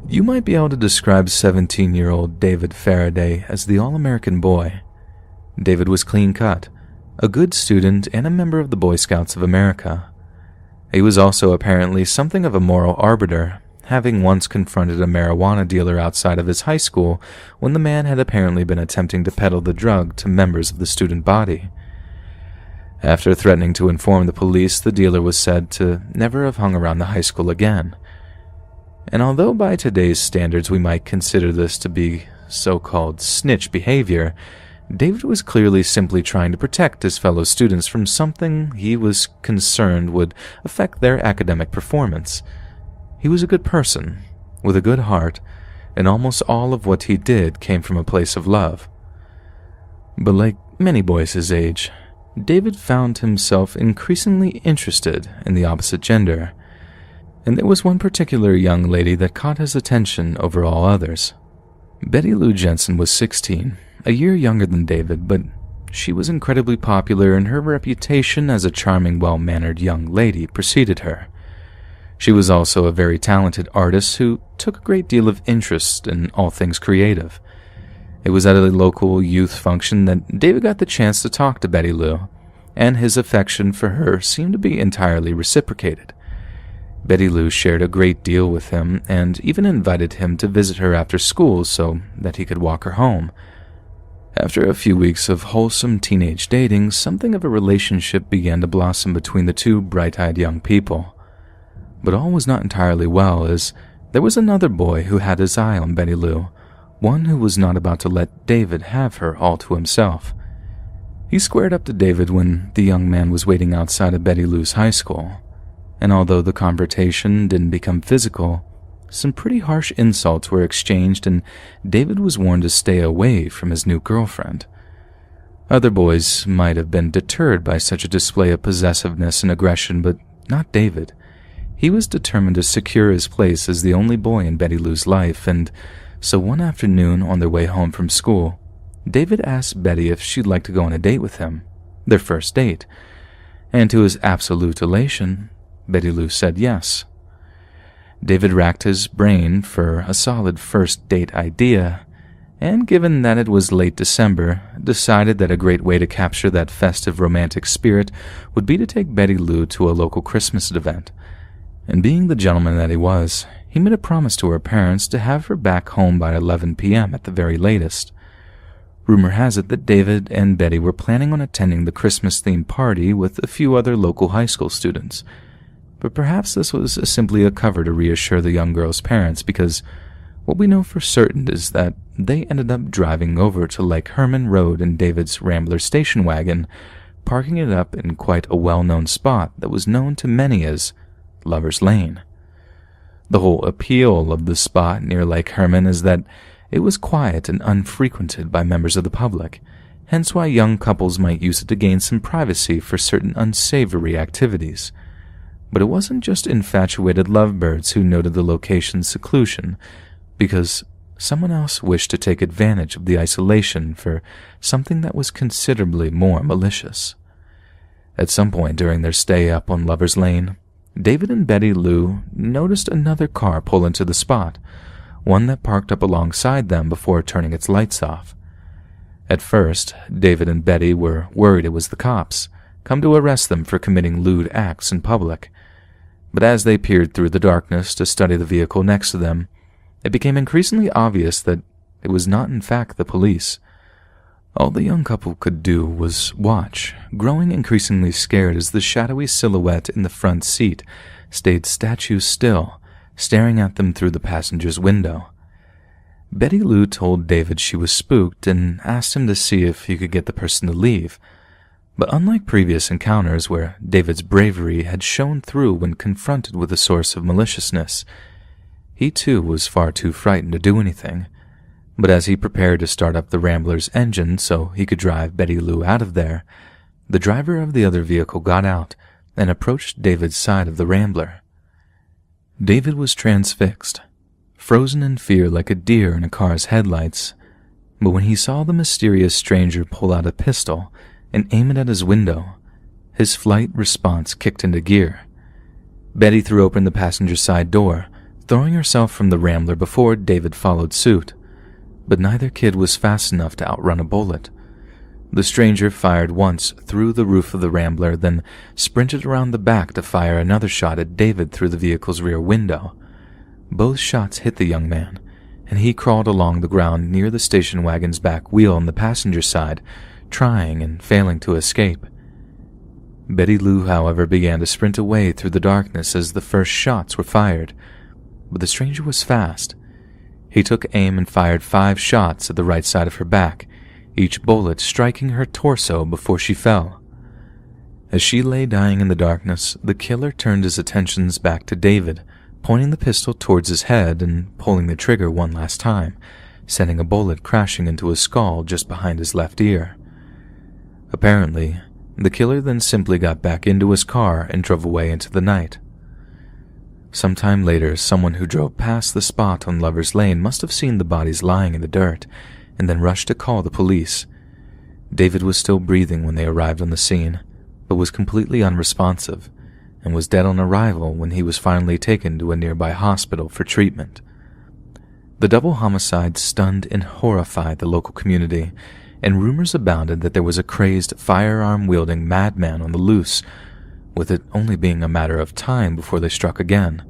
You might be able to describe 17-year-old David Faraday as the all-American boy. David was clean-cut, a good student, and a member of the Boy Scouts of America. He was also apparently something of a moral arbiter, having once confronted a marijuana dealer outside of his high school when the man had apparently been attempting to peddle the drug to members of the student body. After threatening to inform the police, the dealer was said to never have hung around the high school again. And although by today's standards we might consider this to be so-called snitch behavior, David was clearly simply trying to protect his fellow students from something he was concerned would affect their academic performance. He was a good person, with a good heart, and almost all of what he did came from a place of love. But like many boys his age, David found himself increasingly interested in the opposite gender, and there was one particular young lady that caught his attention over all others. Betty Lou Jensen was 16, a year younger than David, but she was incredibly popular, and her reputation as a charming, well-mannered young lady preceded her. She was also a very talented artist who took a great deal of interest in all things creative. It was at a local youth function that David got the chance to talk to Betty Lou, and his affection for her seemed to be entirely reciprocated. Betty Lou shared a great deal with him and even invited him to visit her after school so that he could walk her home. After a few weeks of wholesome teenage dating, something of a relationship began to blossom between the two bright-eyed young people. But all was not entirely well, as there was another boy who had his eye on Betty Lou, one who was not about to let David have her all to himself. He squared up to David when the young man was waiting outside of Betty Lou's high school, and although the confrontation didn't become physical, some pretty harsh insults were exchanged, and David was warned to stay away from his new girlfriend. Other boys might have been deterred by such a display of possessiveness and aggression, but not David. He was determined to secure his place as the only boy in Betty Lou's life, and so one afternoon on their way home from school, David asked Betty if she'd like to go on a date with him, their first date, and to his absolute elation, Betty Lou said yes. David racked his brain for a solid first date idea, and given that it was late December, decided that a great way to capture that festive romantic spirit would be to take Betty Lou to a local Christmas event. And being the gentleman that he was, he made a promise to her parents to have her back home by 11 p.m. at the very latest. Rumor has it that David and Betty were planning on attending the Christmas-themed party with a few other local high school students. But perhaps this was simply a cover to reassure the young girl's parents, because what we know for certain is that they ended up driving over to Lake Herman Road in David's Rambler station wagon, parking it up in quite a well-known spot that was known to many as Lover's Lane. The whole appeal of the spot near Lake Herman is that it was quiet and unfrequented by members of the public, hence why young couples might use it to gain some privacy for certain unsavory activities. But it wasn't just infatuated lovebirds who noted the location's seclusion, because someone else wished to take advantage of the isolation for something that was considerably more malicious. At some point during their stay up on Lover's Lane, David and Betty Lou noticed another car pull into the spot, one that parked up alongside them before turning its lights off. At first, David and Betty were worried it was the cops, come to arrest them for committing lewd acts in public. But as they peered through the darkness to study the vehicle next to them, it became increasingly obvious that it was not in fact the police. All the young couple could do was watch, growing increasingly scared as the shadowy silhouette in the front seat stayed statue still, staring at them through the passenger's window. Betty Lou told David she was spooked and asked him to see if he could get the person to leave. But unlike previous encounters where David's bravery had shone through when confronted with a source of maliciousness, he too was far too frightened to do anything. But as he prepared to start up the Rambler's engine so he could drive Betty Lou out of there, the driver of the other vehicle got out and approached David's side of the Rambler. David was transfixed, frozen in fear like a deer in a car's headlights, but when he saw the mysterious stranger pull out a pistol and aim it at his window, his flight response kicked into gear. Betty threw open the passenger side door, throwing herself from the Rambler before David followed suit. But neither kid was fast enough to outrun a bullet. The stranger fired once through the roof of the Rambler, then sprinted around the back to fire another shot at David through the vehicle's rear window. Both shots hit the young man, and he crawled along the ground near the station wagon's back wheel on the passenger side, trying and failing to escape. Betty Lou, however, began to sprint away through the darkness as the first shots were fired, but the stranger was fast. He took aim and fired 5 shots at the right side of her back, each bullet striking her torso before she fell. As she lay dying in the darkness, the killer turned his attentions back to David, pointing the pistol towards his head and pulling the trigger one last time, sending a bullet crashing into his skull just behind his left ear. Apparently, the killer then simply got back into his car and drove away into the night. Sometime later, someone who drove past the spot on Lover's Lane must have seen the bodies lying in the dirt and then rushed to call the police. David was still breathing when they arrived on the scene, but was completely unresponsive and was dead on arrival when he was finally taken to a nearby hospital for treatment. The double homicide stunned and horrified the local community, and rumors abounded that there was a crazed, firearm-wielding madman on the loose, with it only being a matter of time before they struck again.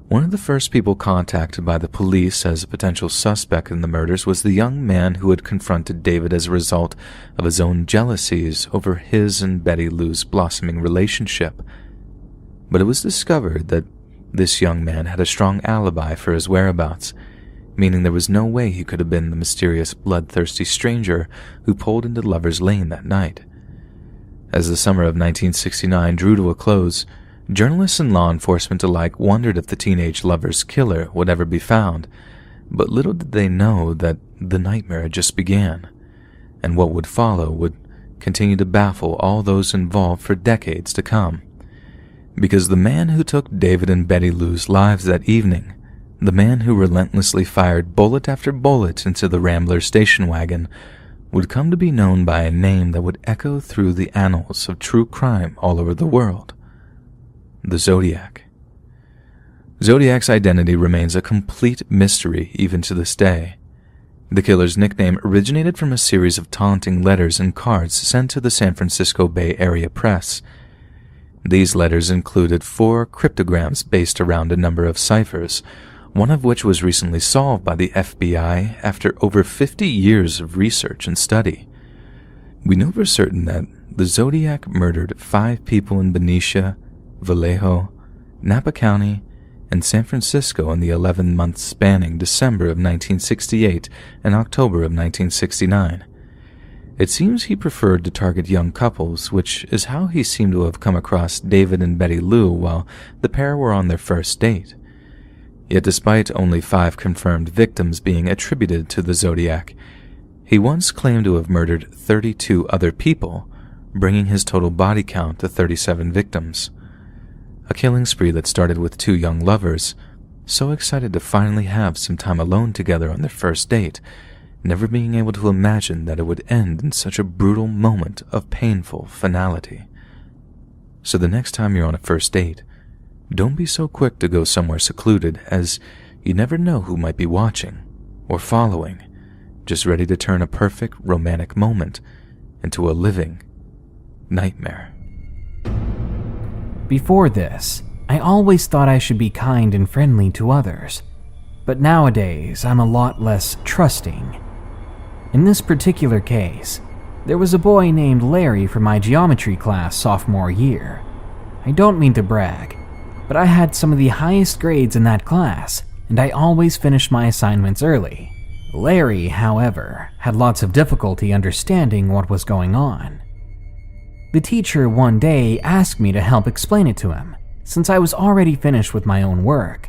One of the first people contacted by the police as a potential suspect in the murders was the young man who had confronted David as a result of his own jealousies over his and Betty Lou's blossoming relationship. But it was discovered that this young man had a strong alibi for his whereabouts, meaning there was no way he could have been the mysterious, bloodthirsty stranger who pulled into Lover's Lane that night. As the summer of 1969 drew to a close, journalists and law enforcement alike wondered if the teenage lover's killer would ever be found, but little did they know that the nightmare had just began, and what would follow would continue to baffle all those involved for decades to come. Because the man who took David and Betty Lou's lives that evening, the man who relentlessly fired bullet after bullet into the Rambler station wagon, would come to be known by a name that would echo through the annals of true crime all over the world: the Zodiac. Zodiac's identity remains a complete mystery even to this day. The killer's nickname originated from a series of taunting letters and cards sent to the San Francisco Bay Area press. These letters included 4 cryptograms based around a number of ciphers, one of which was recently solved by the FBI after over 50 years of research and study. We know for certain that the Zodiac murdered 5 people in Benicia, Vallejo, Napa County, and San Francisco in the 11 months spanning December of 1968 and October of 1969. It seems he preferred to target young couples, which is how he seemed to have come across David and Betty Lou while the pair were on their first date. Yet despite only 5 confirmed victims being attributed to the Zodiac, he once claimed to have murdered 32 other people, bringing his total body count to 37 victims. A killing spree that started with 2 young lovers, so excited to finally have some time alone together on their first date, never being able to imagine that it would end in such a brutal moment of painful finality. So the next time you're on a first date, don't be so quick to go somewhere secluded, as you never know who might be watching or following, just ready to turn a perfect romantic moment into a living nightmare. Before this, I always thought I should be kind and friendly to others, but nowadays I'm a lot less trusting. In this particular case, there was a boy named Larry from my geometry class sophomore year. I don't mean to brag, but I had some of the highest grades in that class, and I always finished my assignments early. Larry, however, had lots of difficulty understanding what was going on. The teacher one day asked me to help explain it to him, since I was already finished with my own work.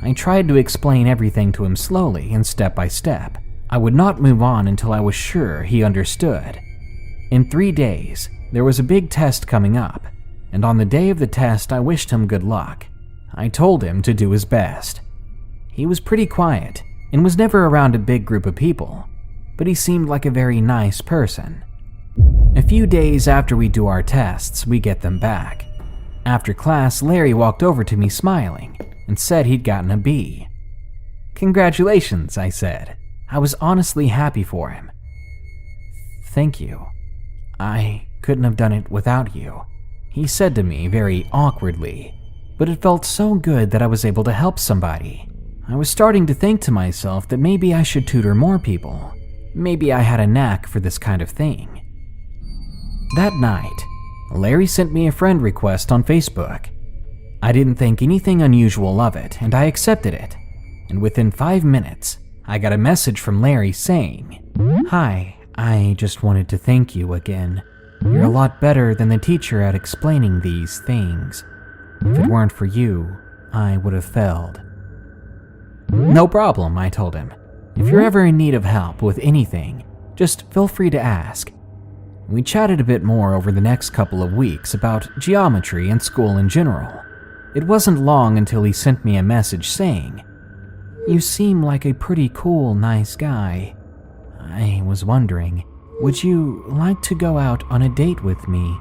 I tried to explain everything to him slowly and step by step. I would not move on until I was sure he understood. In 3 days, there was a big test coming up, and on the day of the test I wished him good luck. I told him to do his best. He was pretty quiet and was never around a big group of people, but he seemed like a very nice person. A few days after we do our tests, we get them back. After class, Larry walked over to me smiling and said he'd gotten a B. "Congratulations," I said. I was honestly happy for him. "Thank you. I couldn't have done it without you," he said to me very awkwardly, but it felt so good that I was able to help somebody. I was starting to think to myself that maybe I should tutor more people. Maybe I had a knack for this kind of thing. That night, Larry sent me a friend request on Facebook. I didn't think anything unusual of it, and I accepted it. And within 5 minutes, I got a message from Larry saying, "Hi, I just wanted to thank you again. You're a lot better than the teacher at explaining these things. If it weren't for you, I would have failed." "No problem," I told him. "If you're ever in need of help with anything, just feel free to ask." We chatted a bit more over the next couple of weeks about geometry and school in general. It wasn't long until he sent me a message saying, "You seem like a pretty cool, nice guy. I was wondering, would you like to go out on a date with me?"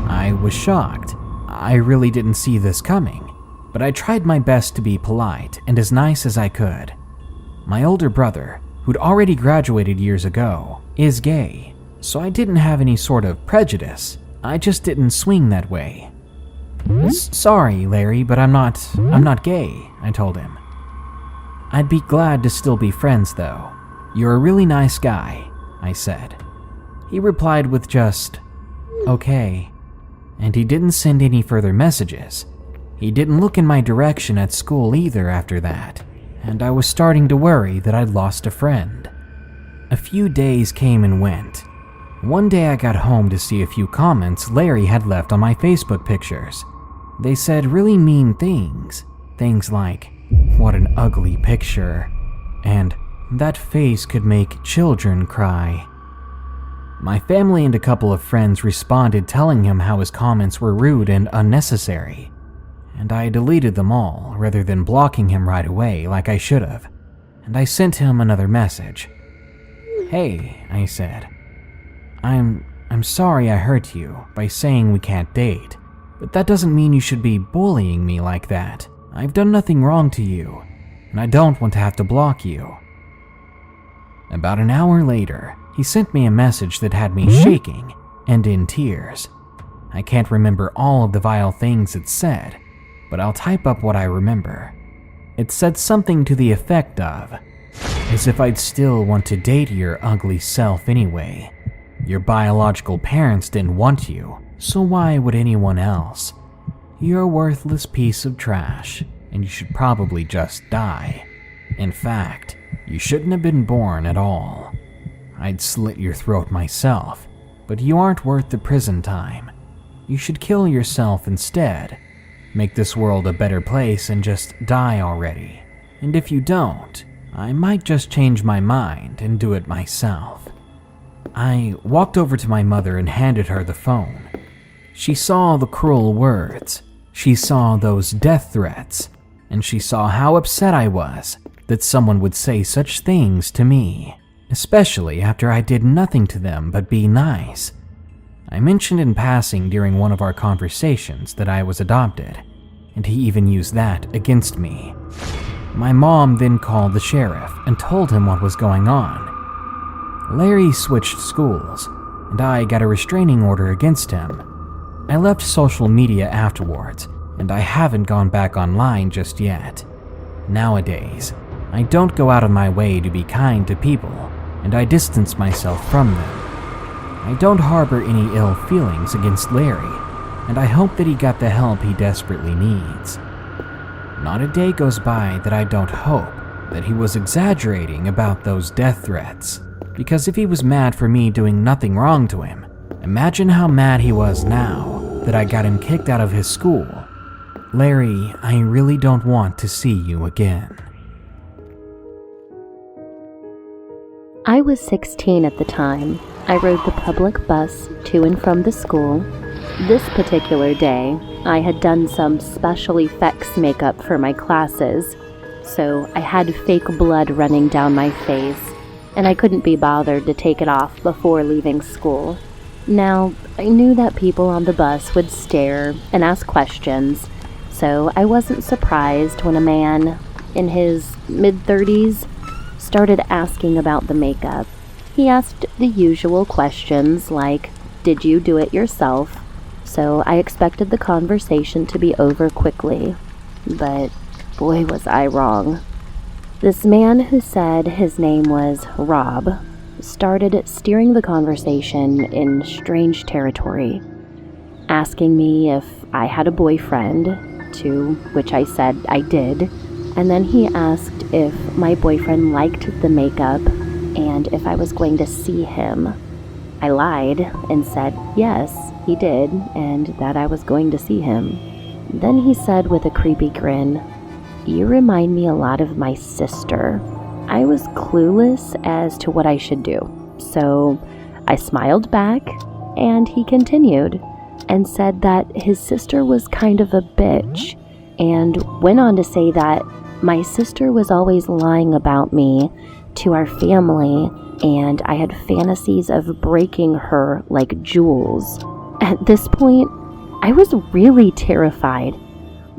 I was shocked. I really didn't see this coming, but I tried my best to be polite and as nice as I could. My older brother, who'd already graduated years ago, is gay, so I didn't have any sort of prejudice. I just didn't swing that way. "Sorry, Larry, but I'm not gay," I told him. "I'd be glad to still be friends, though. You're a really nice guy," I said. He replied with just, "Okay," and he didn't send any further messages. He didn't look in my direction at school either after that, and I was starting to worry that I'd lost a friend. A few days came and went. One day I got home to see a few comments Larry had left on my Facebook pictures. They said really mean things. Things like, "What an ugly picture," and "That face could make children cry." My family and a couple of friends responded telling him how his comments were rude and unnecessary, and I deleted them all rather than blocking him right away like I should have, and I sent him another message. "Hey," I said, I'm sorry I hurt you by saying we can't date, but that doesn't mean you should be bullying me like that. I've done nothing wrong to you, and I don't want to have to block you." About an hour later, he sent me a message that had me shaking and in tears. I can't remember all of the vile things it said, but I'll type up what I remember. It said something to the effect of, "As if I'd still want to date your ugly self anyway. Your biological parents didn't want you, so why would anyone else? You're a worthless piece of trash, and you should probably just die. In fact, you shouldn't have been born at all. I'd slit your throat myself, but you aren't worth the prison time. You should kill yourself instead. Make this world a better place and just die already. And if you don't, I might just change my mind and do it myself." I walked over to my mother and handed her the phone. She saw the cruel words, she saw those death threats, and she saw how upset I was that someone would say such things to me, especially after I did nothing to them but be nice. I mentioned in passing during one of our conversations that I was adopted, and he even used that against me. My mom then called the sheriff and told him what was going on. Larry switched schools, and I got a restraining order against him. I left social media afterwards, and I haven't gone back online just yet. Nowadays, I don't go out of my way to be kind to people, and I distance myself from them. I don't harbor any ill feelings against Larry, and I hope that he got the help he desperately needs. Not a day goes by that I don't hope that he was exaggerating about those death threats, because if he was mad for me doing nothing wrong to him, imagine how mad he was now that I got him kicked out of his school. Larry, I really don't want to see you again. I was 16 at the time. I rode the public bus to and from the school. This particular day, I had done some special effects makeup for my classes, so I had fake blood running down my face, and I couldn't be bothered to take it off before leaving school. Now, I knew that people on the bus would stare and ask questions, so I wasn't surprised when a man in his mid-30s started asking about the makeup. He asked the usual questions like, "Did you do it yourself?" So I expected the conversation to be over quickly, but boy was I wrong. This man, who said his name was Rob, started steering the conversation in strange territory, asking me if I had a boyfriend, to which I said I did, and then he asked if my boyfriend liked the makeup and if I was going to see him. I lied and said yes, he did, and that I was going to see him. Then he said with a creepy grin, "You remind me a lot of my sister." I was clueless as to what I should do, so I smiled back, and he continued and said that his sister was kind of a bitch, and went on to say that my sister was always lying about me to our family, and I had fantasies of breaking her like jewels. At this point, I was really terrified.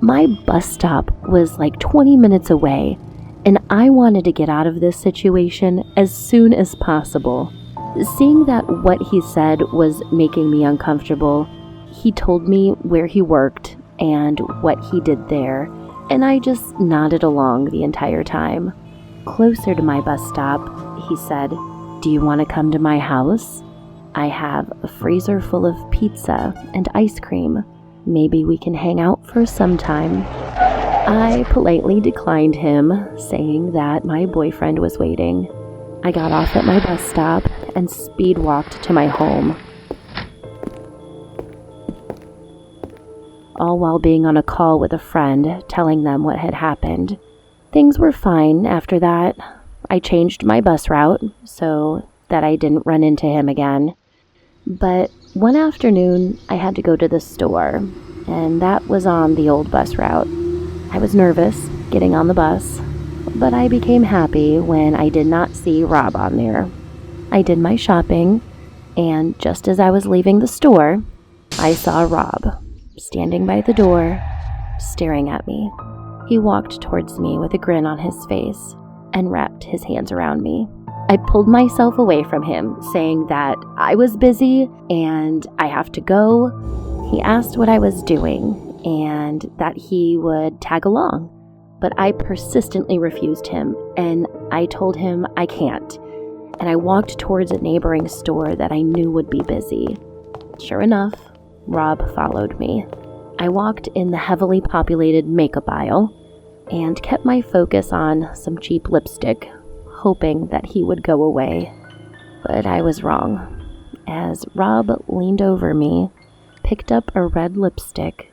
My bus stop was like 20 minutes away, and I wanted to get out of this situation as soon as possible. Seeing that what he said was making me uncomfortable, he told me where he worked and what he did there, and I just nodded along the entire time. Closer to my bus stop, he said, "Do you want to come to my house? I have a freezer full of pizza and ice cream. Maybe we can hang out for some time." I politely declined him, saying that my boyfriend was waiting. I got off at my bus stop and speed walked to my home, all while being on a call with a friend, telling them what had happened. Things were fine after that. I changed my bus route so that I didn't run into him again. But one afternoon, I had to go to the store, and that was on the old bus route. I was nervous getting on the bus, but I became happy when I did not see Rob on there. I did my shopping, and just as I was leaving the store, I saw Rob standing by the door, staring at me. He walked towards me with a grin on his face and wrapped his hands around me. I pulled myself away from him, saying that I was busy and I have to go. He asked what I was doing and that he would tag along, but I persistently refused him, and I told him I can't, and I walked towards a neighboring store that I knew would be busy. Sure enough, Rob followed me. I walked in the heavily populated makeup aisle and kept my focus on some cheap lipstick, hoping that he would go away. But I was wrong, as Rob leaned over me, picked up a red lipstick,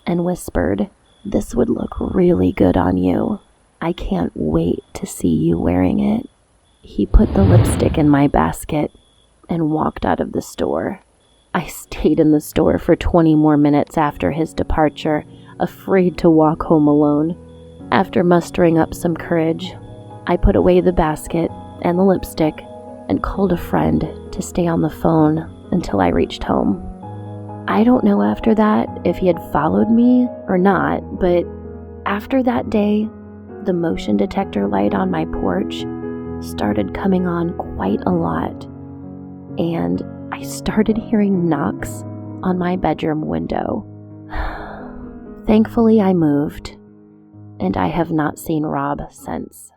and whispered, "This would look really good on you. I can't wait to see you wearing it." He put the lipstick in my basket and walked out of the store. I stayed in the store for 20 more minutes after his departure, afraid to walk home alone. After mustering up some courage, I put away the basket and the lipstick and called a friend to stay on the phone until I reached home. I don't know after that if he had followed me or not, but after that day, the motion detector light on my porch started coming on quite a lot, and I started hearing knocks on my bedroom window. Thankfully, I moved, and I have not seen Rob since.